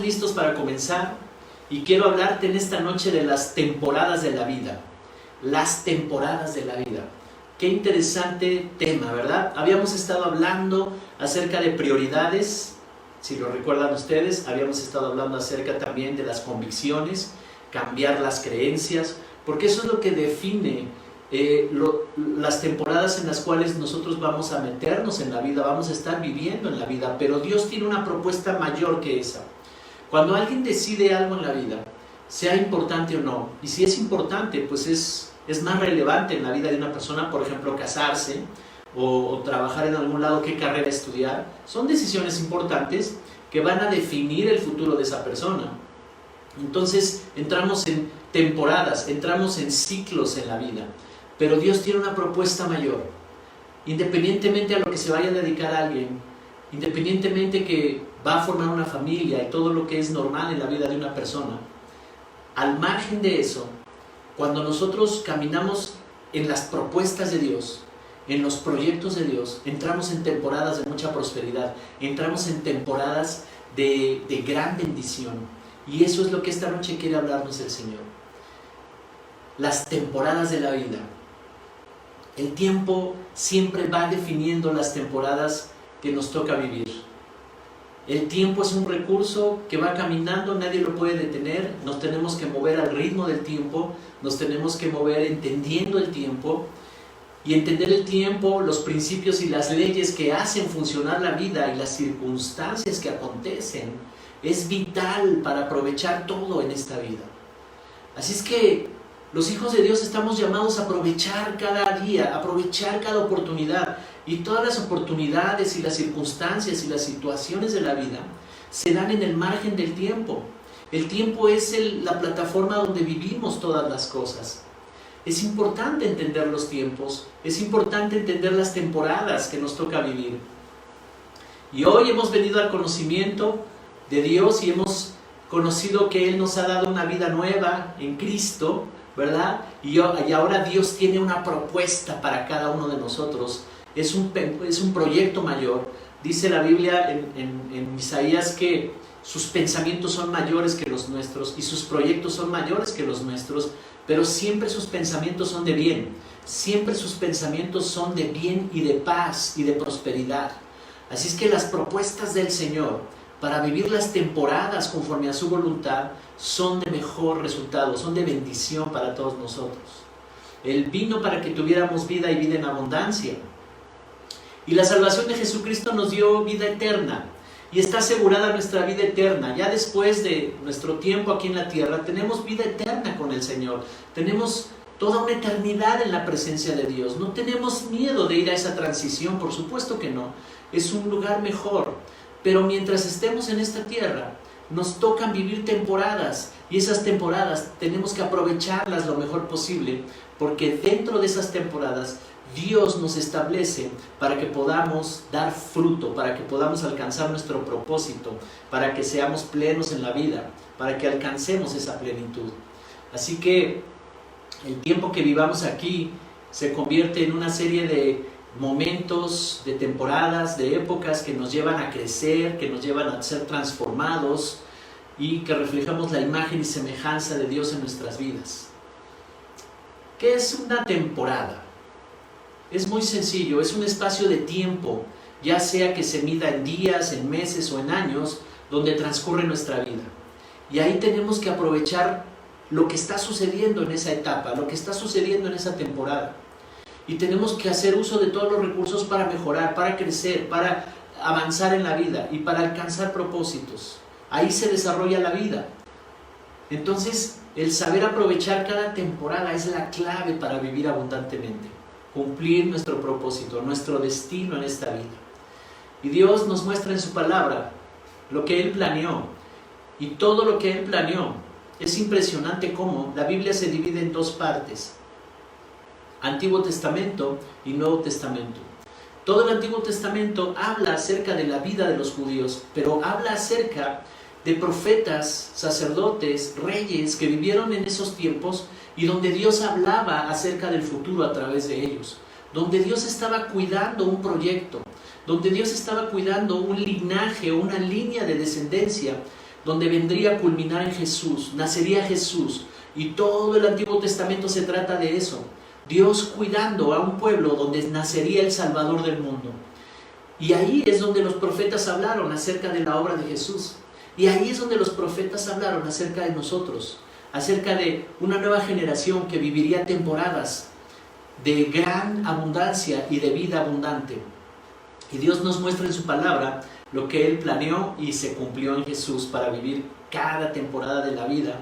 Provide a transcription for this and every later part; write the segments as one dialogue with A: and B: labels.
A: listos para comenzar y quiero hablarte en esta noche de las temporadas de la vida. Las temporadas de la vida. Qué interesante tema, ¿verdad? Habíamos estado hablando acerca de prioridades, si lo recuerdan ustedes, habíamos estado hablando acerca también de las convicciones, cambiar las creencias, porque eso es lo que define las temporadas en las cuales nosotros vamos a meternos en la vida, vamos a estar viviendo en la vida, pero Dios tiene una propuesta mayor que esa. Cuando alguien decide algo en la vida, sea importante o no, y si es importante, pues es más relevante en la vida de una persona, por ejemplo, casarse o trabajar en algún lado, qué carrera estudiar, son decisiones importantes que van a definir el futuro de esa persona. Entonces entramos en temporadas, entramos en ciclos en la vida, pero Dios tiene una propuesta mayor. Independientemente a lo que se vaya a dedicar a alguien, independientemente que va a formar una familia y todo lo que es normal en la vida de una persona, al margen de eso, cuando nosotros caminamos en las propuestas de Dios, en los proyectos de Dios, entramos en temporadas de mucha prosperidad, entramos en temporadas de gran bendición. Y eso es lo que esta noche quiere hablarnos el Señor. Las temporadas de la vida. El tiempo siempre va definiendo las temporadas que nos toca vivir. El tiempo es un recurso que va caminando, nadie lo puede detener. Nos tenemos que mover al ritmo del tiempo, nos tenemos que mover entendiendo el tiempo. Y entender el tiempo, los principios y las leyes que hacen funcionar la vida y las circunstancias que acontecen, es vital para aprovechar todo en esta vida. Así es que los hijos de Dios estamos llamados a aprovechar cada día, a aprovechar cada oportunidad. Y todas las oportunidades y las circunstancias y las situaciones de la vida se dan en el margen del tiempo. El tiempo es la plataforma donde vivimos todas las cosas. Es importante entender los tiempos, es importante entender las temporadas que nos toca vivir. Y hoy hemos venido al conocimiento de Dios y hemos conocido que Él nos ha dado una vida nueva en Cristo, ¿verdad? Y ahora Dios tiene una propuesta para cada uno de nosotros. Es un proyecto mayor. Dice la Biblia en Isaías que sus pensamientos son mayores que los nuestros y sus proyectos son mayores que los nuestros, pero siempre sus pensamientos son de bien. Siempre sus pensamientos son de bien y de paz y de prosperidad. Así es que las propuestas del Señor para vivir las temporadas conforme a su voluntad son de mejor resultado, son de bendición para todos nosotros. Él vino para que tuviéramos vida y vida en abundancia. Y la salvación de Jesucristo nos dio vida eterna. Y está asegurada nuestra vida eterna. Ya después de nuestro tiempo aquí en la tierra, tenemos vida eterna con el Señor. Tenemos toda una eternidad en la presencia de Dios. No tenemos miedo de ir a esa transición, por supuesto que no. Es un lugar mejor. Pero mientras estemos en esta tierra, nos tocan vivir temporadas. Y esas temporadas tenemos que aprovecharlas lo mejor posible, porque dentro de esas temporadas Dios nos establece para que podamos dar fruto, para que podamos alcanzar nuestro propósito, para que seamos plenos en la vida, para que alcancemos esa plenitud. Así que el tiempo que vivamos aquí se convierte en una serie de momentos, de temporadas, de épocas que nos llevan a crecer, que nos llevan a ser transformados y que reflejamos la imagen y semejanza de Dios en nuestras vidas. ¿Qué es una temporada? Es muy sencillo, es un espacio de tiempo, ya sea que se mida en días, en meses o en años, donde transcurre nuestra vida. Y ahí tenemos que aprovechar lo que está sucediendo en esa etapa, lo que está sucediendo en esa temporada. Y tenemos que hacer uso de todos los recursos para mejorar, para crecer, para avanzar en la vida y para alcanzar propósitos. Ahí se desarrolla la vida. Entonces, el saber aprovechar cada temporada es la clave para vivir abundantemente. Cumplir nuestro propósito, nuestro destino en esta vida. Y Dios nos muestra en su palabra lo que Él planeó. Y todo lo que Él planeó es impresionante cómo la Biblia se divide en dos partes: Antiguo Testamento y Nuevo Testamento. Todo el Antiguo Testamento habla acerca de la vida de los judíos, pero habla acerca de profetas, sacerdotes, reyes que vivieron en esos tiempos y donde Dios hablaba acerca del futuro a través de ellos, donde Dios estaba cuidando un proyecto, donde Dios estaba cuidando un linaje, una línea de descendencia, donde vendría a culminar en Jesús, nacería Jesús. Y todo el Antiguo Testamento se trata de eso. Dios cuidando a un pueblo donde nacería el Salvador del mundo. Y ahí es donde los profetas hablaron acerca de la obra de Jesús. Y ahí es donde los profetas hablaron acerca de nosotros, acerca de una nueva generación que viviría temporadas de gran abundancia y de vida abundante. Y Dios nos muestra en su palabra lo que Él planeó y se cumplió en Jesús para vivir cada temporada de la vida,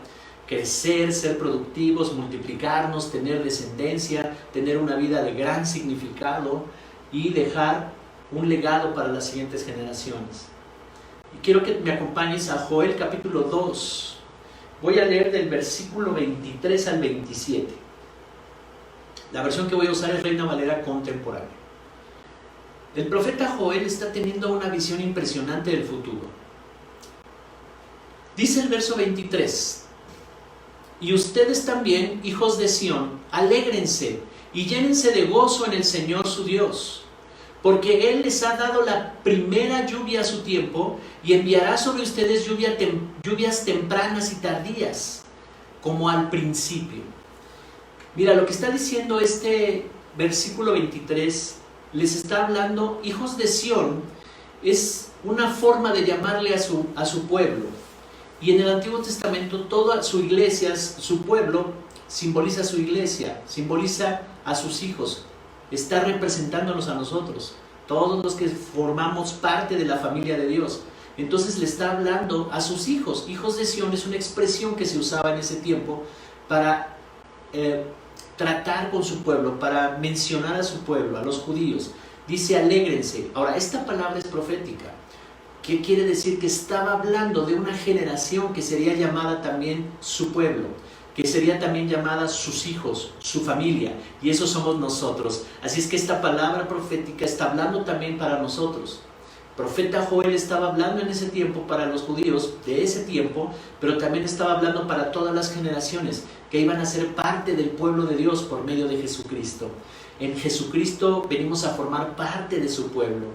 A: crecer, ser productivos, multiplicarnos, tener descendencia, tener una vida de gran significado y dejar un legado para las siguientes generaciones. Y quiero que me acompañes a Joel capítulo 2. Voy a leer del versículo 23 al 27. La versión que voy a usar es Reina Valera contemporánea. El profeta Joel está teniendo una visión impresionante del futuro. Dice el verso 23: y ustedes también, hijos de Sión, alégrense y llénense de gozo en el Señor su Dios, porque Él les ha dado la primera lluvia a su tiempo y enviará sobre ustedes lluvias tempranas y tardías, como al principio. Mira, lo que está diciendo este versículo 23, les está hablando, hijos de Sión, es una forma de llamarle a su pueblo. Y en el Antiguo Testamento toda su iglesia, su pueblo, simboliza su iglesia, simboliza a sus hijos, está representándonos a nosotros, todos los que formamos parte de la familia de Dios. Entonces le está hablando a sus hijos. Hijos de Sión es una expresión que se usaba en ese tiempo para tratar con su pueblo, para mencionar a su pueblo, a los judíos. Dice alégrense. Ahora, esta palabra es profética. ¿Qué quiere decir? Que estaba hablando de una generación que sería llamada también su pueblo, que sería también llamada sus hijos, su familia, y eso somos nosotros. Así es que esta palabra profética está hablando también para nosotros. El profeta Joel estaba hablando en ese tiempo para los judíos de ese tiempo, pero también estaba hablando para todas las generaciones que iban a ser parte del pueblo de Dios por medio de Jesucristo. En Jesucristo venimos a formar parte de su pueblo.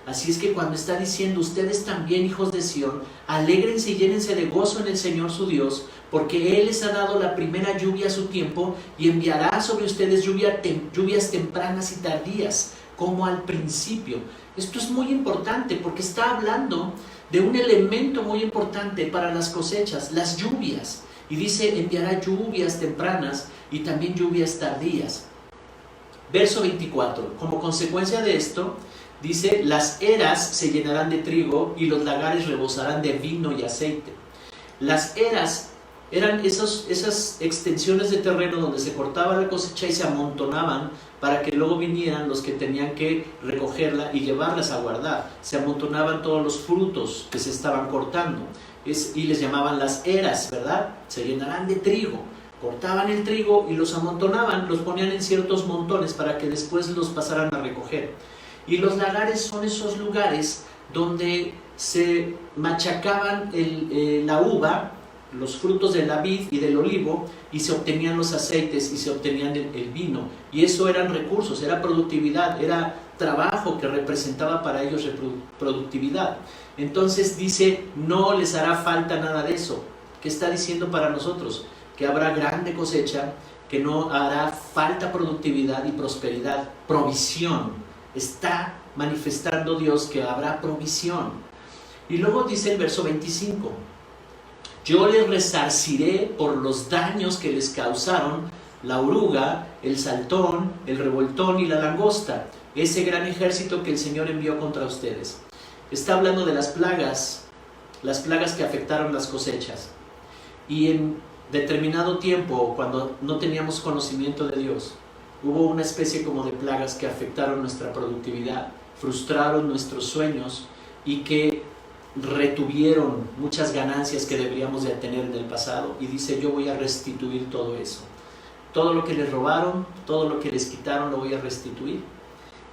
A: Así es que cuando está diciendo, ustedes también, hijos de Sión, alégrense y llénense de gozo en el Señor su Dios, porque Él les ha dado la primera lluvia a su tiempo y enviará sobre ustedes lluvias tempranas y tardías, como al principio. Esto es muy importante porque está hablando de un elemento muy importante para las cosechas, las lluvias. Y dice, enviará lluvias tempranas y también lluvias tardías. Verso 24, como consecuencia de esto, dice, las eras se llenarán de trigo y los lagares rebosarán de vino y aceite. Las eras eran esas extensiones de terreno donde se cortaba la cosecha y se amontonaban para que luego vinieran los que tenían que recogerla y llevarlas a guardar. Se amontonaban todos los frutos que se estaban cortando y les llamaban las eras, ¿verdad? Se llenarán de trigo. Cortaban el trigo y los amontonaban, los ponían en ciertos montones para que después los pasaran a recoger. Y los lagares son esos lugares donde se machacaban la uva, los frutos de la vid y del olivo, y se obtenían los aceites y se obtenían el vino. Y eso eran recursos, era productividad, era trabajo que representaba para ellos productividad. Entonces dice, no les hará falta nada de eso. ¿Qué está diciendo para nosotros? Que habrá grande cosecha, que no hará falta productividad y prosperidad, provisión. Está manifestando Dios que habrá provisión. Y luego dice el verso 25, yo les resarciré por los daños que les causaron la oruga, el saltón, el revoltón y la langosta, ese gran ejército que el Señor envió contra ustedes. Está hablando de las plagas que afectaron las cosechas. Y en determinado tiempo, cuando no teníamos conocimiento de Dios, hubo una especie como de plagas que afectaron nuestra productividad, frustraron nuestros sueños y que retuvieron muchas ganancias que deberíamos de tener en el pasado. Y dice, yo voy a restituir todo eso. Todo lo que les robaron, todo lo que les quitaron, lo voy a restituir.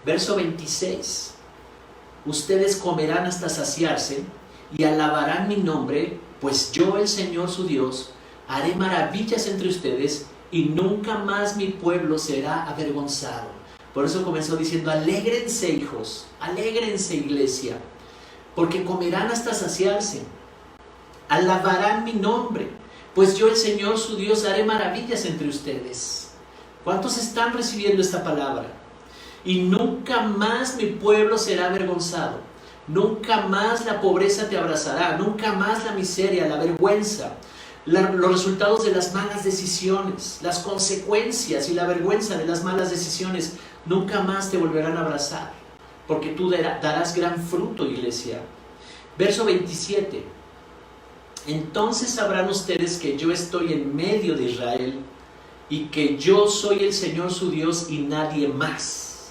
A: Verso 26. Ustedes comerán hasta saciarse y alabarán mi nombre, pues yo, el Señor su Dios, haré maravillas entre ustedes y nunca más mi pueblo será avergonzado. Por eso comenzó diciendo, alégrense hijos, alégrense iglesia, porque comerán hasta saciarse. alabarán mi nombre, pues yo el Señor su Dios haré maravillas entre ustedes. ¿Cuántos están recibiendo esta palabra? Y nunca más mi pueblo será avergonzado, nunca más la pobreza te abrazará, nunca más la miseria, la vergüenza, los resultados de las malas decisiones, las consecuencias y la vergüenza de las malas decisiones, nunca más te volverán a abrazar, porque tú darás gran fruto, iglesia. Verso 27. Entonces sabrán ustedes que yo estoy en medio de Israel y que yo soy el Señor su Dios y nadie más.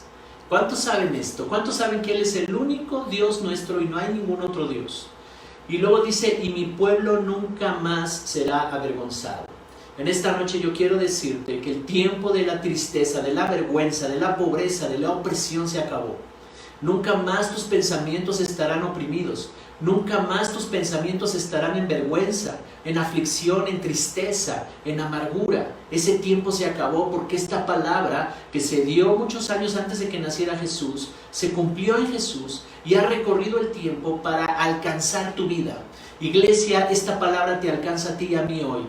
A: ¿Cuántos saben esto? ¿Cuántos saben que Él es el único Dios nuestro y no hay ningún otro Dios? Y luego dice, y mi pueblo nunca más será avergonzado. En esta noche yo quiero decirte que el tiempo de la tristeza, de la vergüenza, de la pobreza, de la opresión se acabó. Nunca más tus pensamientos estarán oprimidos. Nunca más tus pensamientos estarán en vergüenza, en aflicción, en tristeza, en amargura. Ese tiempo se acabó porque esta palabra que se dio muchos años antes de que naciera Jesús, se cumplió en Jesús y ha recorrido el tiempo para alcanzar tu vida. Iglesia, esta palabra te alcanza a ti y a mí hoy.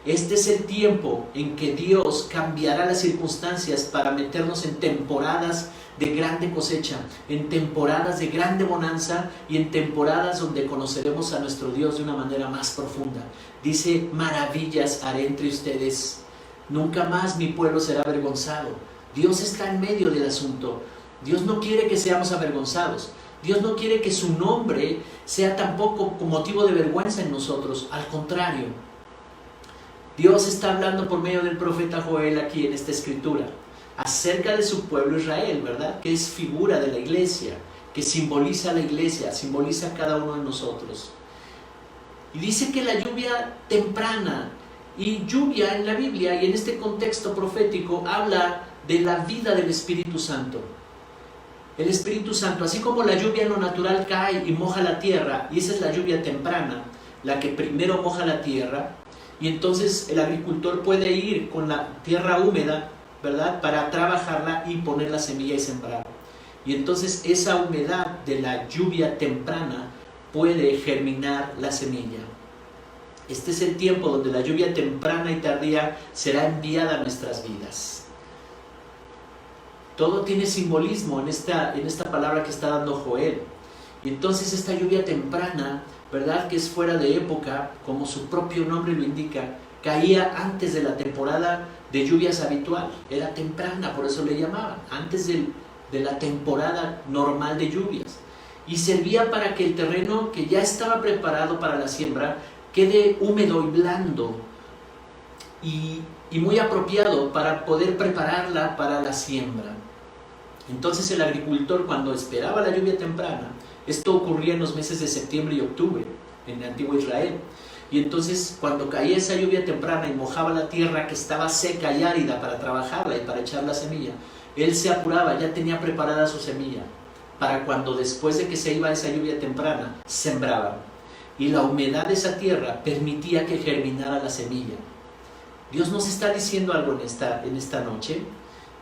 A: Este es el tiempo en que Dios cambiará las circunstancias para meternos en temporadas de grande cosecha, en temporadas de grande bonanza y en temporadas donde conoceremos a nuestro Dios de una manera más profunda. Dice, maravillas haré entre ustedes, nunca más mi pueblo será avergonzado. Dios está en medio del asunto. Dios no quiere que seamos avergonzados. Dios no quiere que su nombre sea tampoco motivo de vergüenza en nosotros, al contrario. Dios está hablando por medio del profeta Joel aquí en esta escritura acerca de su pueblo Israel, ¿verdad? Que es figura de la iglesia, que simboliza a la iglesia, simboliza a cada uno de nosotros. Y dice que la lluvia temprana, y lluvia en la Biblia y en este contexto profético habla de la vida del Espíritu Santo. El Espíritu Santo, así como la lluvia en lo natural cae y moja la tierra, y esa es la lluvia temprana, la que primero moja la tierra, y entonces el agricultor puede ir con la tierra húmeda, ¿verdad?, para trabajarla y poner la semilla y sembrar. Y entonces esa humedad de la lluvia temprana puede germinar la semilla. Este es el tiempo donde la lluvia temprana y tardía será enviada a nuestras vidas. Todo tiene simbolismo en esta palabra que está dando Joel. Y entonces esta lluvia temprana, ¿verdad?, que es fuera de época, como su propio nombre lo indica, caía antes de la temporada de lluvias habitual. Era temprana, por eso le llamaban, antes de la temporada normal de lluvias. Y servía para que el terreno que ya estaba preparado para la siembra quede húmedo y blando y muy apropiado para poder prepararla para la siembra. Entonces el agricultor, cuando esperaba la lluvia temprana, esto ocurría en los meses de septiembre y octubre en el antiguo Israel, y entonces cuando caía esa lluvia temprana y mojaba la tierra que estaba seca y árida para trabajarla y para echar la semilla, él se apuraba, ya tenía preparada su semilla para cuando después de que se iba esa lluvia temprana, sembraba. Y la humedad de esa tierra permitía que germinara la semilla. Dios nos está diciendo algo en esta noche,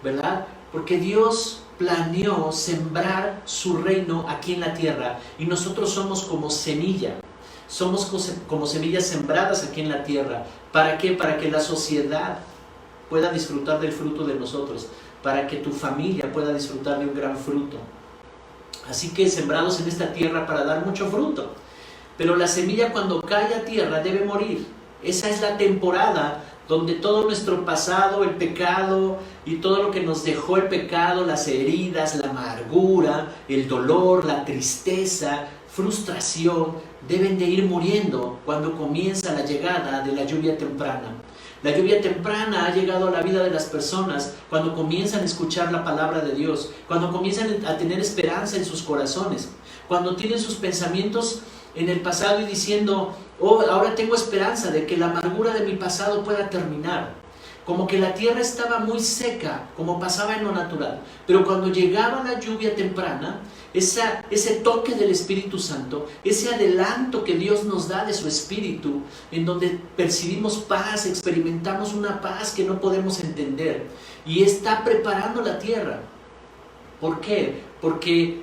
A: ¿verdad? Porque Dios planeó sembrar su reino aquí en la tierra y nosotros somos como semilla. Somos como semillas sembradas aquí en la tierra. ¿Para qué? Para que la sociedad pueda disfrutar del fruto de nosotros, para que tu familia pueda disfrutar de un gran fruto. Así que sembrados en esta tierra para dar mucho fruto. Pero la semilla, cuando cae a tierra, debe morir. Esa es la temporada donde todo nuestro pasado, el pecado y todo lo que nos dejó el pecado, las heridas, la amargura, el dolor, la tristeza, frustración, deben de ir muriendo cuando comienza la llegada de la lluvia temprana. La lluvia temprana ha llegado a la vida de las personas cuando comienzan a escuchar la palabra de Dios, cuando comienzan a tener esperanza en sus corazones, cuando tienen sus pensamientos en el pasado y diciendo, oh, ahora tengo esperanza de que la amargura de mi pasado pueda terminar. Como que la tierra estaba muy seca, como pasaba en lo natural, pero cuando llegaba la lluvia temprana, ese toque del Espíritu Santo, ese adelanto que Dios nos da de su Espíritu, en donde percibimos paz, experimentamos una paz que no podemos entender, y está preparando la tierra. ¿Por qué? Porque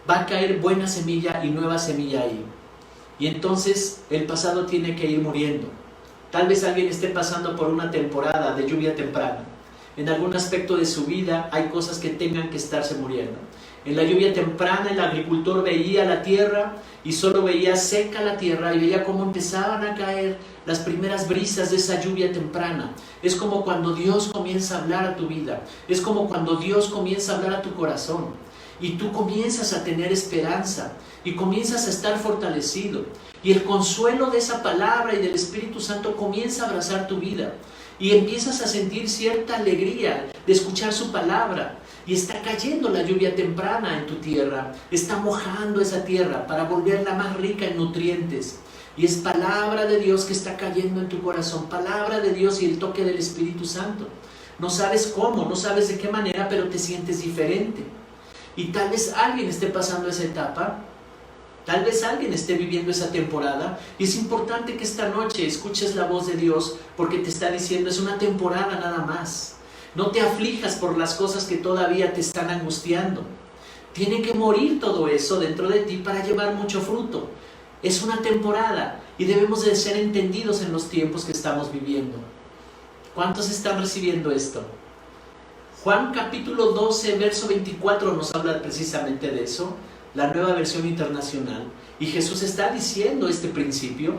A: va a caer buena semilla y nueva semilla ahí. Y entonces el pasado tiene que ir muriendo. Tal vez alguien esté pasando por una temporada de lluvia temprana. En algún aspecto de su vida hay cosas que tengan que estarse muriendo. En la lluvia temprana el agricultor veía la tierra y solo veía seca la tierra y veía cómo empezaban a caer las primeras brisas de esa lluvia temprana. Es como cuando Dios comienza a hablar a tu vida. Es como cuando Dios comienza a hablar a tu corazón. Y tú comienzas a tener esperanza y comienzas a estar fortalecido. Y el consuelo de esa palabra y del Espíritu Santo comienza a abrazar tu vida. Y empiezas a sentir cierta alegría de escuchar su palabra. Y está cayendo la lluvia temprana en tu tierra. Está mojando esa tierra para volverla más rica en nutrientes. Y es palabra de Dios que está cayendo en tu corazón. Palabra de Dios y el toque del Espíritu Santo. No sabes cómo, no sabes de qué manera, pero te sientes diferente. Y tal vez alguien esté pasando esa etapa. Tal vez alguien esté viviendo esa temporada y es importante que esta noche escuches la voz de Dios porque te está diciendo es una temporada nada más. No te aflijas por las cosas que todavía te están angustiando. Tiene que morir todo eso dentro de ti para llevar mucho fruto. Es una temporada y debemos de ser entendidos en los tiempos que estamos viviendo. ¿Cuántos están recibiendo esto? Juan capítulo 12, verso 24 nos habla precisamente de eso. La Nueva Versión Internacional, y Jesús está diciendo este principio,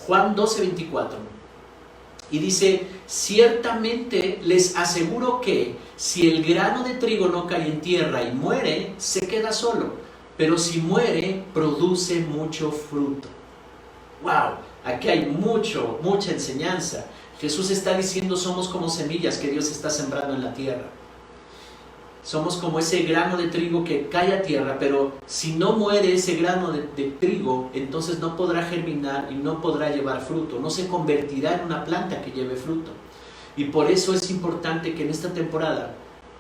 A: Juan 12, 24, y dice, ciertamente les aseguro que si el grano de trigo no cae en tierra y muere, se queda solo, pero si muere, produce mucho fruto. ¡Wow! Aquí hay mucha enseñanza. Jesús está diciendo, somos como semillas que Dios está sembrando en la tierra. Somos como ese grano de trigo que cae a tierra, pero si no muere ese grano de trigo, entonces no podrá germinar y no podrá llevar fruto, no se convertirá en una planta que lleve fruto. Y por eso es importante que en esta temporada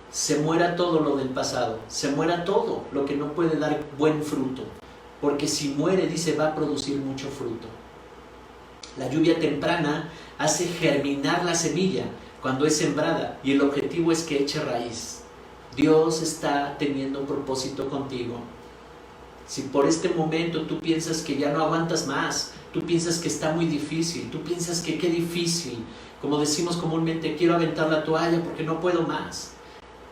A: se muera todo lo del pasado, se muera todo lo que no puede dar buen fruto, porque si muere, dice, va a producir mucho fruto. La lluvia temprana hace germinar la semilla cuando es sembrada y el objetivo es que eche raíz. Dios está teniendo un propósito contigo. Si por este momento tú piensas que ya no aguantas más, tú piensas que está muy difícil, tú piensas que qué difícil, como decimos comúnmente, quiero aventar la toalla porque no puedo más.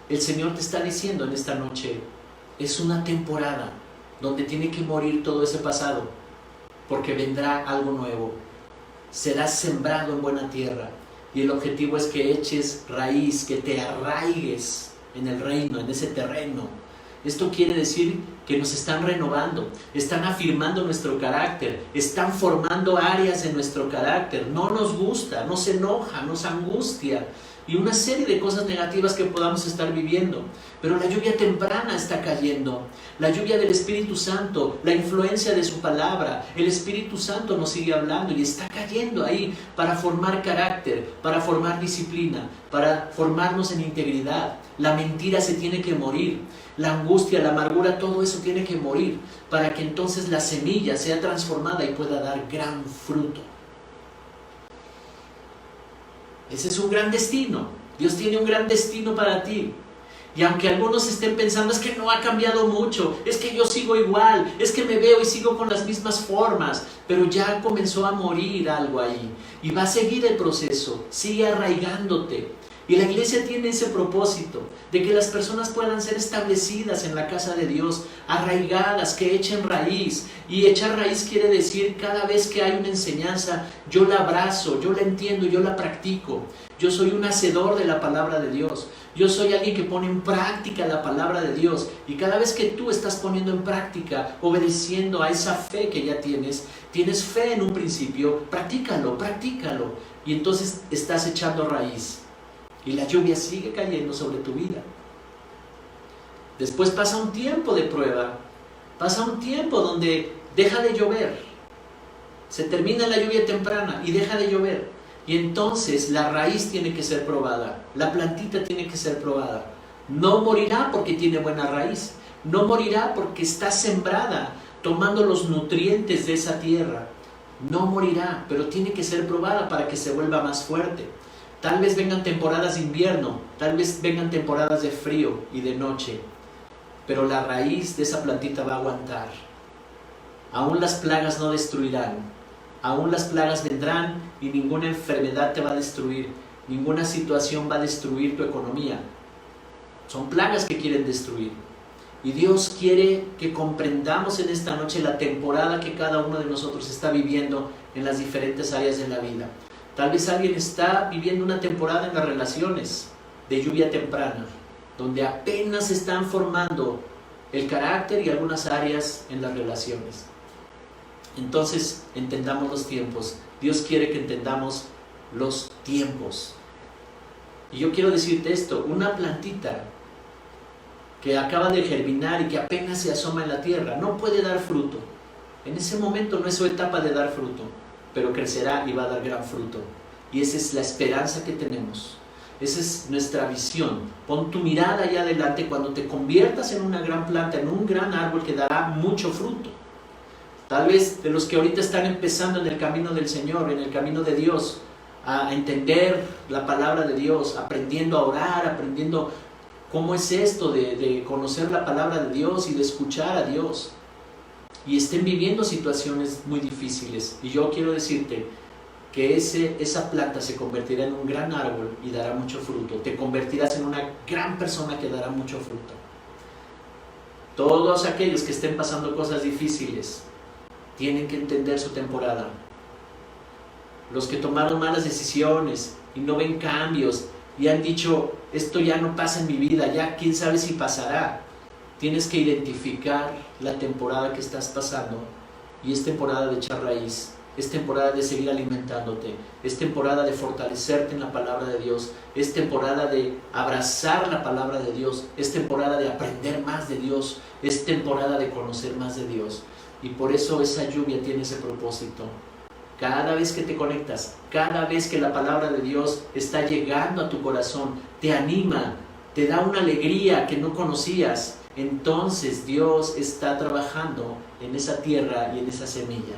A: El Señor te está diciendo en esta noche, es una temporada donde tiene que morir todo ese pasado, porque vendrá algo nuevo. Serás sembrado en buena tierra y el objetivo es que eches raíz, que te arraigues en el reino, en ese terreno. Esto quiere decir que nos están renovando, están afirmando nuestro carácter, están formando áreas de nuestro carácter. No nos gusta, nos enoja, nos angustia y una serie de cosas negativas que podamos estar viviendo. Pero la lluvia temprana está cayendo, la lluvia del Espíritu Santo, la influencia de su palabra, el Espíritu Santo nos sigue hablando y está cayendo ahí para formar carácter, para formar disciplina, para formarnos en integridad. La mentira se tiene que morir, la angustia, la amargura, todo eso tiene que morir para que entonces la semilla sea transformada y pueda dar gran fruto. Ese es un gran destino. Dios tiene un gran destino para ti. Y aunque algunos estén pensando, es que no ha cambiado mucho, es que yo sigo igual, es que me veo y sigo con las mismas formas, pero ya comenzó a morir algo ahí. Y va a seguir el proceso, sigue arraigándote. Y la iglesia tiene ese propósito, de que las personas puedan ser establecidas en la casa de Dios, arraigadas, que echen raíz. Y echar raíz quiere decir cada vez que hay una enseñanza, yo la abrazo, yo la entiendo, yo la practico. Yo soy un hacedor de la palabra de Dios. Yo soy alguien que pone en práctica la palabra de Dios. Y cada vez que tú estás poniendo en práctica, obedeciendo a esa fe que ya tienes fe en un principio, practícalo. Y entonces estás echando raíz. Y la lluvia sigue cayendo sobre tu vida. Después pasa un tiempo de prueba. Pasa un tiempo donde deja de llover. Se termina la lluvia temprana y deja de llover. Y entonces la raíz tiene que ser probada. La plantita tiene que ser probada. No morirá porque tiene buena raíz. No morirá porque está sembrada, tomando los nutrientes de esa tierra. No morirá, pero tiene que ser probada para que se vuelva más fuerte. Tal vez vengan temporadas de invierno, tal vez vengan temporadas de frío y de noche, pero la raíz de esa plantita va a aguantar. Aún las plagas no destruirán. Aún las plagas vendrán y ninguna enfermedad te va a destruir. Ninguna situación va a destruir tu economía. Son plagas que quieren destruir. Y Dios quiere que comprendamos en esta noche la temporada que cada uno de nosotros está viviendo en las diferentes áreas de la vida. Tal vez alguien está viviendo una temporada en las relaciones de lluvia temprana, donde apenas se están formando el carácter y algunas áreas en las relaciones. Entonces, entendamos los tiempos. Dios quiere que entendamos los tiempos. Y yo quiero decirte esto, una plantita que acaba de germinar y que apenas se asoma en la tierra, no puede dar fruto. En ese momento no es su etapa de dar fruto, pero crecerá y va a dar gran fruto. Y esa es la esperanza que tenemos. Esa es nuestra visión. Pon tu mirada allá adelante cuando te conviertas en una gran planta, en un gran árbol que dará mucho fruto. Tal vez de los que ahorita están empezando en el camino del Señor, en el camino de Dios, a entender la palabra de Dios, aprendiendo a orar, aprendiendo cómo es esto de conocer la palabra de Dios y de escuchar a Dios. Y estén viviendo situaciones muy difíciles. Y yo quiero decirte que esa planta se convertirá en un gran árbol y dará mucho fruto. Te convertirás en una gran persona que dará mucho fruto. Todos aquellos que estén pasando cosas difíciles tienen que entender su temporada. Los que tomaron malas decisiones y no ven cambios y han dicho, esto ya no pasa en mi vida, ya quién sabe si pasará. Tienes que identificar la temporada que estás pasando y es temporada de echar raíz, es temporada de seguir alimentándote, es temporada de fortalecerte en la palabra de Dios, es temporada de abrazar la palabra de Dios, es temporada de aprender más de Dios, es temporada de conocer más de Dios. Y por eso esa lluvia tiene ese propósito. Cada vez que te conectas, cada vez que la palabra de Dios está llegando a tu corazón, te anima, te da una alegría que no conocías, entonces Dios está trabajando en esa tierra y en esa semilla.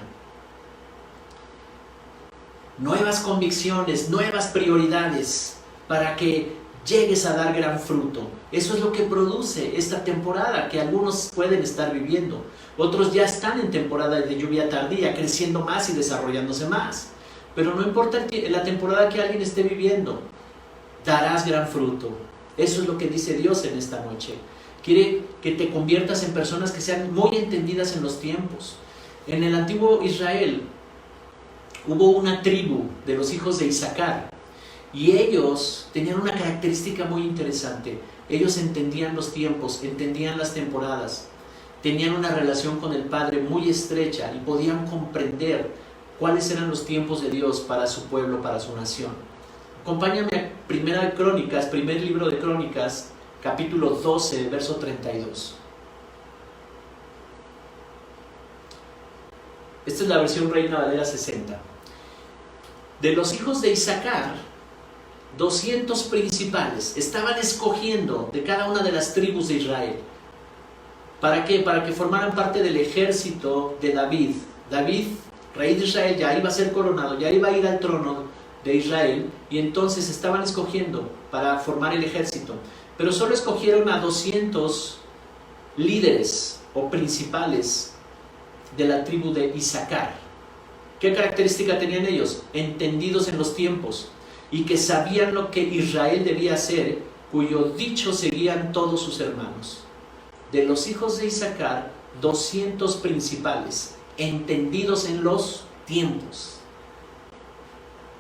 A: Nuevas convicciones, nuevas prioridades para que llegues a dar gran fruto. Eso es lo que produce esta temporada que algunos pueden estar viviendo. Otros ya están en temporada de lluvia tardía, creciendo más y desarrollándose más. Pero no importa la temporada que alguien esté viviendo, darás gran fruto. Eso es lo que dice Dios en esta noche. Quiere que te conviertas en personas que sean muy entendidas en los tiempos. En el antiguo Israel hubo una tribu de los hijos de Isaacar y ellos tenían una característica muy interesante. Ellos entendían los tiempos, entendían las temporadas, tenían una relación con el Padre muy estrecha y podían comprender cuáles eran los tiempos de Dios para su pueblo, para su nación. Acompáñame a Primera de Crónicas, primer libro de Crónicas, capítulo 12, verso 32. Esta es la versión Reina Valera 60. De los hijos de Isaacar, 200 principales estaban escogiendo de cada una de las tribus de Israel. ¿Para qué? Para que formaran parte del ejército de David. David, rey de Israel, ya iba a ser coronado, ya iba a ir al trono de Israel, y entonces estaban escogiendo para formar el ejército. Pero solo escogieron a 200 líderes o principales de la tribu de Isaacar. ¿Qué característica tenían ellos? Entendidos en los tiempos y que sabían lo que Israel debía hacer, cuyo dicho seguían todos sus hermanos. De los hijos de Isaacar, 200 principales, entendidos en los tiempos.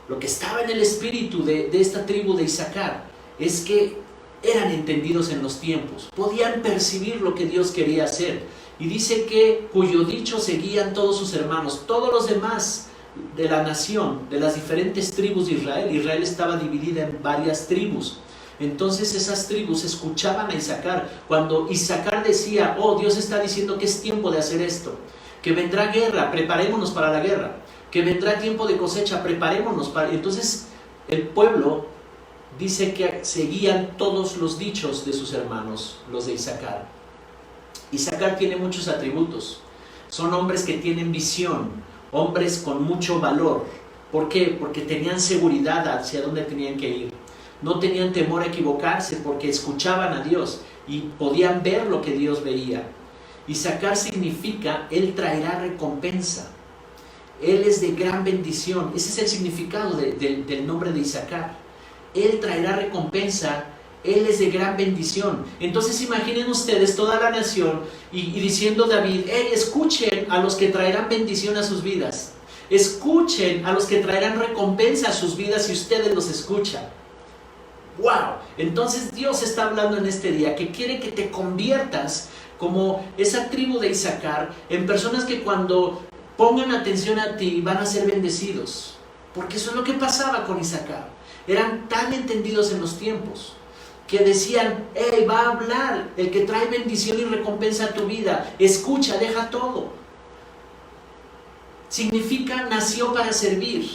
A: Lo que estaba en el espíritu de esta tribu de Isaacar es que eran entendidos en los tiempos, podían percibir lo que Dios quería hacer. Y dice que cuyo dicho seguían todos sus hermanos, todos los demás de la nación, de las diferentes tribus de Israel. Israel estaba dividida en varias tribus. Entonces esas tribus escuchaban a Isaacar. Cuando Isaacar decía, oh, Dios está diciendo que es tiempo de hacer esto, que vendrá guerra, preparémonos para la guerra, que vendrá tiempo de cosecha, preparémonos para... Entonces el pueblo dice que seguían todos los dichos de sus hermanos, los de Isaacar. Isaacar tiene muchos atributos. Son hombres que tienen visión, hombres con mucho valor. ¿Por qué? Porque tenían seguridad hacia dónde tenían que ir. No tenían temor a equivocarse porque escuchaban a Dios y podían ver lo que Dios veía. Isaacar significa, Él traerá recompensa. Él es de gran bendición. Ese es el significado del nombre de Isaacar. Él traerá recompensa. Él es de gran bendición. Entonces imaginen ustedes toda la nación y diciendo David, hey, escuchen a los que traerán bendición a sus vidas. Escuchen a los que traerán recompensa a sus vidas si ustedes los escuchan. ¡Wow! Entonces Dios está hablando en este día que quiere que te conviertas como esa tribu de Isaacar en personas que cuando pongan atención a ti van a ser bendecidos. Porque eso es lo que pasaba con Isaacar. Eran tan entendidos en los tiempos que decían, hey, va a hablar el que trae bendición y recompensa a tu vida. Escucha, deja todo. Significa nació para servir.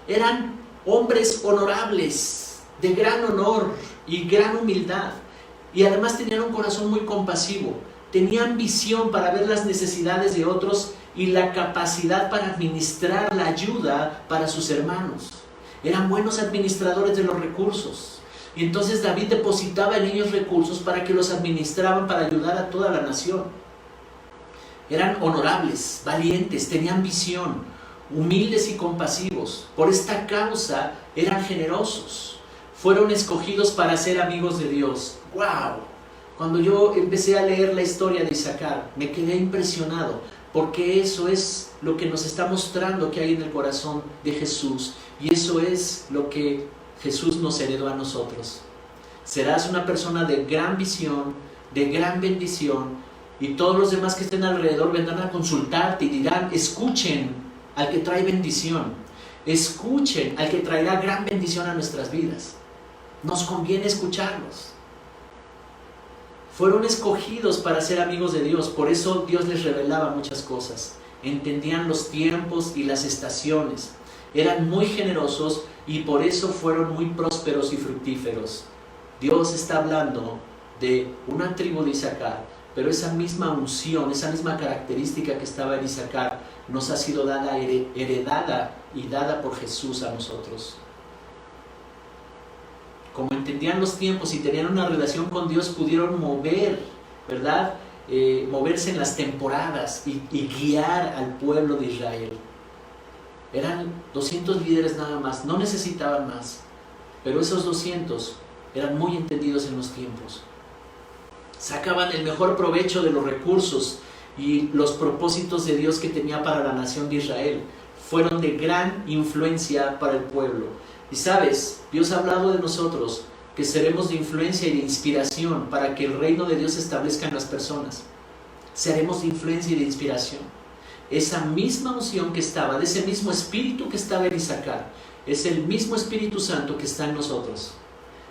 A: Eran hombres honorables, de gran honor y gran humildad. Y además tenían un corazón muy compasivo. Tenían visión para ver las necesidades de otros y la capacidad para administrar la ayuda para sus hermanos. Eran buenos administradores de los recursos. Y entonces David depositaba en ellos recursos para que los administraban para ayudar a toda la nación. Eran honorables, valientes, tenían visión, humildes y compasivos. Por esta causa eran generosos. Fueron escogidos para ser amigos de Dios. ¡Wow! Cuando yo empecé a leer la historia de Isaacar, me quedé impresionado, porque eso es lo que nos está mostrando que hay en el corazón de Jesús. Y eso es lo que Jesús nos heredó a nosotros. Serás una persona de gran visión, de gran bendición, y todos los demás que estén alrededor vendrán a consultarte y dirán, escuchen al que trae bendición, escuchen al que traerá gran bendición a nuestras vidas. Nos conviene escucharlos. Fueron escogidos para ser amigos de Dios, por eso Dios les revelaba muchas cosas. Entendían los tiempos y las estaciones. Eran muy generosos y por eso fueron muy prósperos y fructíferos. Dios está hablando de una tribu de Isaacar, pero esa misma unción, esa misma característica que estaba en Isaacar, nos ha sido dada, heredada y dada por Jesús a nosotros. Como entendían los tiempos y tenían una relación con Dios, pudieron mover, ¿verdad? Moverse en las temporadas y guiar al pueblo de Israel. Eran 200 líderes nada más, no necesitaban más, pero esos 200 eran muy entendidos en los tiempos. Sacaban el mejor provecho de los recursos y los propósitos de Dios que tenía para la nación de Israel. Fueron de gran influencia para el pueblo. Y sabes, Dios ha hablado de nosotros que seremos de influencia y de inspiración para que el reino de Dios se establezca en las personas. Seremos de influencia y de inspiración. Esa misma unción que estaba, de ese mismo espíritu que estaba en Isaacar, es el mismo Espíritu Santo que está en nosotros.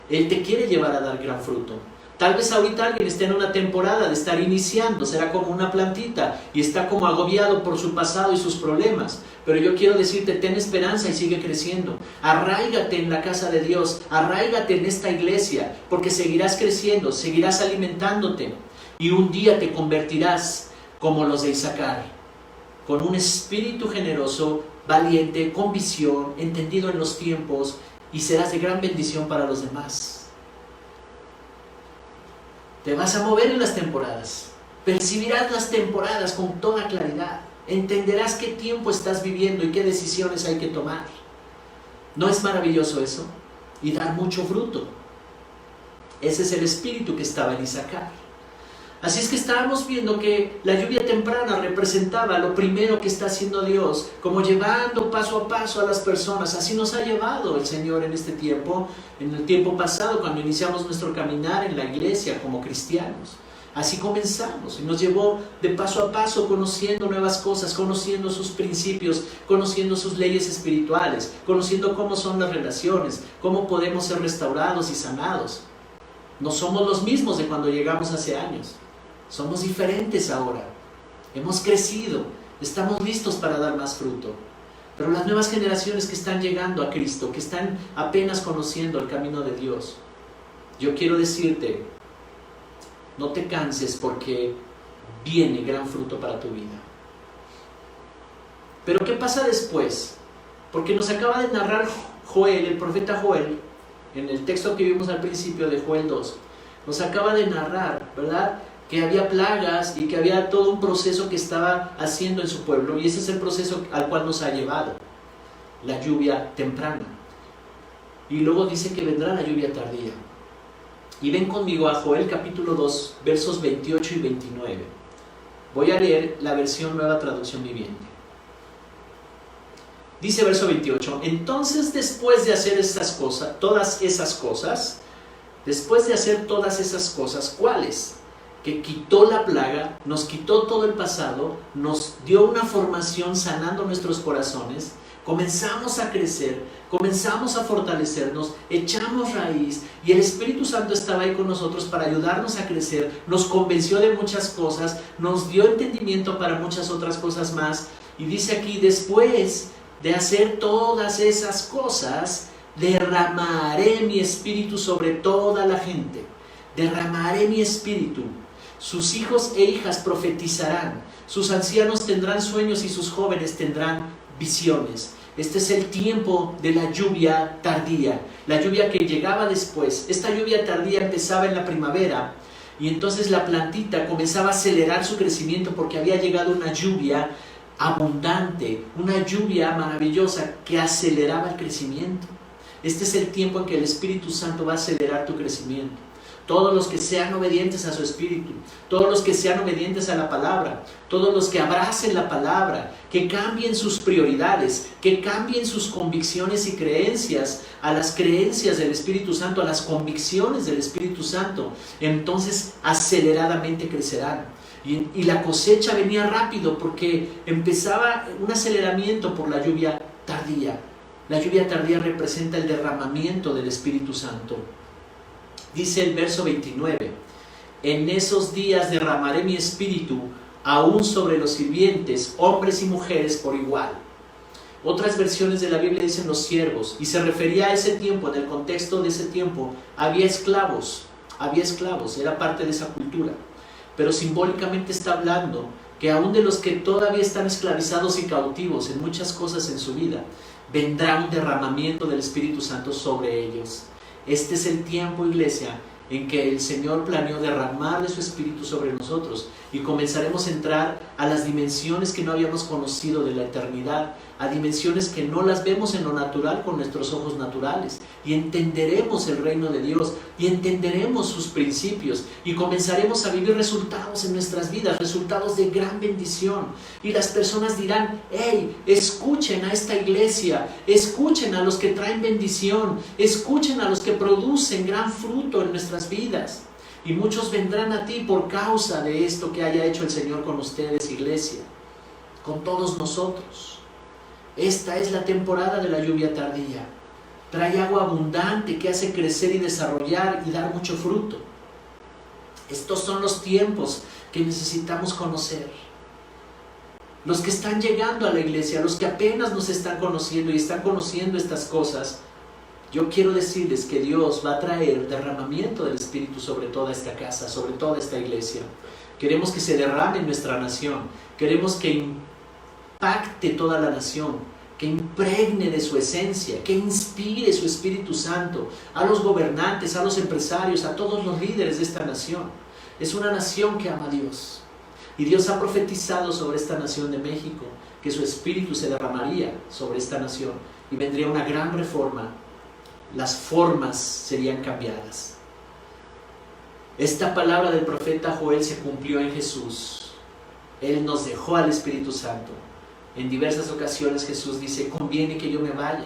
A: Él te quiere llevar a dar gran fruto. Tal vez ahorita alguien esté en una temporada de estar iniciando, será como una plantita y está como agobiado por su pasado y sus problemas. Pero yo quiero decirte, ten esperanza y sigue creciendo. Arráigate en la casa de Dios, arráigate en esta iglesia, porque seguirás creciendo, seguirás alimentándote y un día te convertirás como los de Isaacar, con un espíritu generoso, valiente, con visión, entendido en los tiempos, y serás de gran bendición para los demás. Te vas a mover en las temporadas, percibirás las temporadas con toda claridad, entenderás qué tiempo estás viviendo y qué decisiones hay que tomar. ¿No es maravilloso eso? Y dar mucho fruto. Ese es el espíritu que estaba en Isaacar. Así es que estábamos viendo que la lluvia temprana representaba lo primero que está haciendo Dios, como llevando paso a paso a las personas. Así nos ha llevado el Señor en este tiempo, en el tiempo pasado, cuando iniciamos nuestro caminar en la iglesia como cristianos. Así comenzamos y nos llevó de paso a paso conociendo nuevas cosas, conociendo sus principios, conociendo sus leyes espirituales, conociendo cómo son las relaciones, cómo podemos ser restaurados y sanados. No somos los mismos de cuando llegamos hace años. Somos diferentes ahora. Hemos crecido. Estamos listos para dar más fruto. Pero las nuevas generaciones que están llegando a Cristo, que están apenas conociendo el camino de Dios, yo quiero decirte, no te canses porque viene gran fruto para tu vida. Pero ¿qué pasa después? Porque nos acaba de narrar Joel, el profeta Joel, en el texto que vimos al principio de Joel 2, nos acaba de narrar, ¿verdad?, que había plagas y que había todo un proceso que estaba haciendo en su pueblo, y ese es el proceso al cual nos ha llevado, la lluvia temprana. Y luego dice que vendrá la lluvia tardía. Y ven conmigo a Joel capítulo 2, versos 28 y 29. Voy a leer la versión Nueva Traducción Viviente. Dice verso 28, entonces después de hacer estas cosas, después de hacer todas esas cosas, ¿cuáles? Que quitó la plaga, nos quitó todo el pasado, nos dio una formación sanando nuestros corazones, comenzamos a crecer, comenzamos a fortalecernos, echamos raíz y el Espíritu Santo estaba ahí con nosotros para ayudarnos a crecer, nos convenció de muchas cosas, nos dio entendimiento para muchas otras cosas más. Y dice aquí, después de hacer todas esas cosas, derramaré mi espíritu sobre toda la gente, derramaré mi espíritu. Sus hijos e hijas profetizarán, sus ancianos tendrán sueños y sus jóvenes tendrán visiones. Este es el tiempo de la lluvia tardía, la lluvia que llegaba después. Esta lluvia tardía empezaba en la primavera y entonces la plantita comenzaba a acelerar su crecimiento porque había llegado una lluvia abundante, una lluvia maravillosa que aceleraba el crecimiento. Este es el tiempo en que el Espíritu Santo va a acelerar tu crecimiento. Todos los que sean obedientes a su Espíritu, todos los que sean obedientes a la palabra, todos los que abracen la palabra, que cambien sus prioridades, que cambien sus convicciones y creencias a las creencias del Espíritu Santo, a las convicciones del Espíritu Santo, entonces aceleradamente crecerán. Y la cosecha venía rápido porque empezaba un aceleramiento por la lluvia tardía. La lluvia tardía representa el derramamiento del Espíritu Santo. Dice el verso 29, en esos días derramaré mi espíritu aún sobre los sirvientes, hombres y mujeres por igual. Otras versiones de la Biblia dicen los siervos, y se refería a ese tiempo, en el contexto de ese tiempo, había esclavos, era parte de esa cultura. Pero simbólicamente está hablando que aún de los que todavía están esclavizados y cautivos en muchas cosas en su vida, vendrá un derramamiento del Espíritu Santo sobre ellos. Este es el tiempo, iglesia, en que el Señor planeó derramar de su Espíritu sobre nosotros y comenzaremos a entrar a las dimensiones que no habíamos conocido de la eternidad, a dimensiones que no las vemos en lo natural con nuestros ojos naturales, y entenderemos el reino de Dios y entenderemos sus principios y comenzaremos a vivir resultados en nuestras vidas, resultados de gran bendición. Y las personas dirán, hey, escuchen a esta iglesia, escuchen a los que traen bendición, escuchen a los que producen gran fruto en nuestras vidas. Y muchos vendrán a ti por causa de esto que haya hecho el Señor con ustedes, iglesia, con todos nosotros. Esta es la temporada de la lluvia tardía. Trae agua abundante que hace crecer y desarrollar y dar mucho fruto. Estos son los tiempos que necesitamos conocer. Los que están llegando a la iglesia, los que apenas nos están conociendo y están conociendo estas cosas, yo quiero decirles que Dios va a traer derramamiento del Espíritu sobre toda esta casa, sobre toda esta iglesia. Queremos que se derrame en nuestra nación. Queremos que impacte toda la nación, que impregne de su esencia, que inspire su Espíritu Santo a los gobernantes, a los empresarios, a todos los líderes de esta nación. Es una nación que ama a Dios. Y Dios ha profetizado sobre esta nación de México que su Espíritu se derramaría sobre esta nación y vendría una gran reforma. Las formas serían cambiadas. Esta palabra del profeta Joel se cumplió en Jesús. Él nos dejó al Espíritu Santo. En diversas ocasiones Jesús dice, conviene que yo me vaya.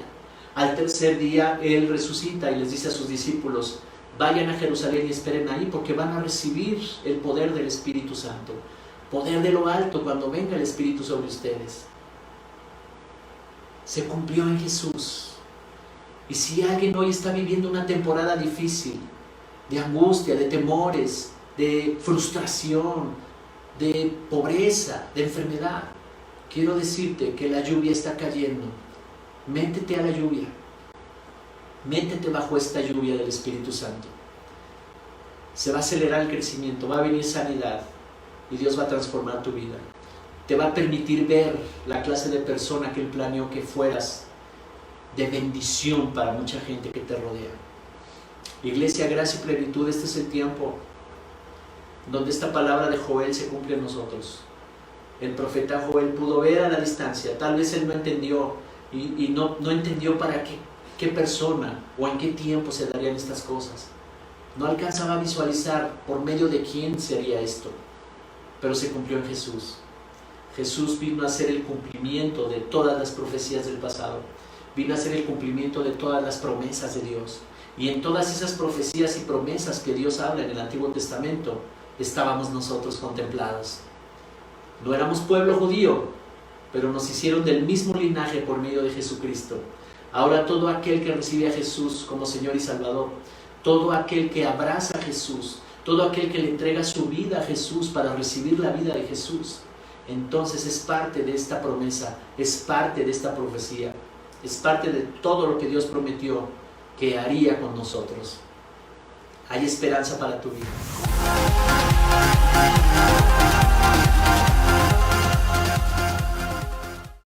A: Al tercer día Él resucita y les dice a sus discípulos, vayan a Jerusalén y esperen ahí porque van a recibir el poder del Espíritu Santo. Poder de lo alto cuando venga el Espíritu sobre ustedes. Se cumplió en Jesús. Y si alguien hoy está viviendo una temporada difícil, de angustia, de temores, de frustración, de pobreza, de enfermedad, quiero decirte que la lluvia está cayendo. Métete a la lluvia. Métete bajo esta lluvia del Espíritu Santo. Se va a acelerar el crecimiento, va a venir sanidad y Dios va a transformar tu vida. Te va a permitir ver la clase de persona que Él planeó que fueras, de bendición para mucha gente que te rodea. Iglesia, gracia y plenitud, este es el tiempo donde esta palabra de Joel se cumple en nosotros. El profeta Joel pudo ver a la distancia, tal vez él no entendió y no entendió para qué persona o en qué tiempo se darían estas cosas. No alcanzaba a visualizar por medio de quién sería esto, pero se cumplió en Jesús. Jesús vino a ser el cumplimiento de todas las profecías del pasado, vino a ser el cumplimiento de todas las promesas de Dios. Y en todas esas profecías y promesas que Dios habla en el Antiguo Testamento, estábamos nosotros contemplados. No éramos pueblo judío, pero nos hicieron del mismo linaje por medio de Jesucristo. Ahora todo aquel que recibe a Jesús como Señor y Salvador, todo aquel que abraza a Jesús, todo aquel que le entrega su vida a Jesús para recibir la vida de Jesús, entonces es parte de esta promesa, es parte de esta profecía, es parte de todo lo que Dios prometió que haría con nosotros. Hay esperanza para tu vida.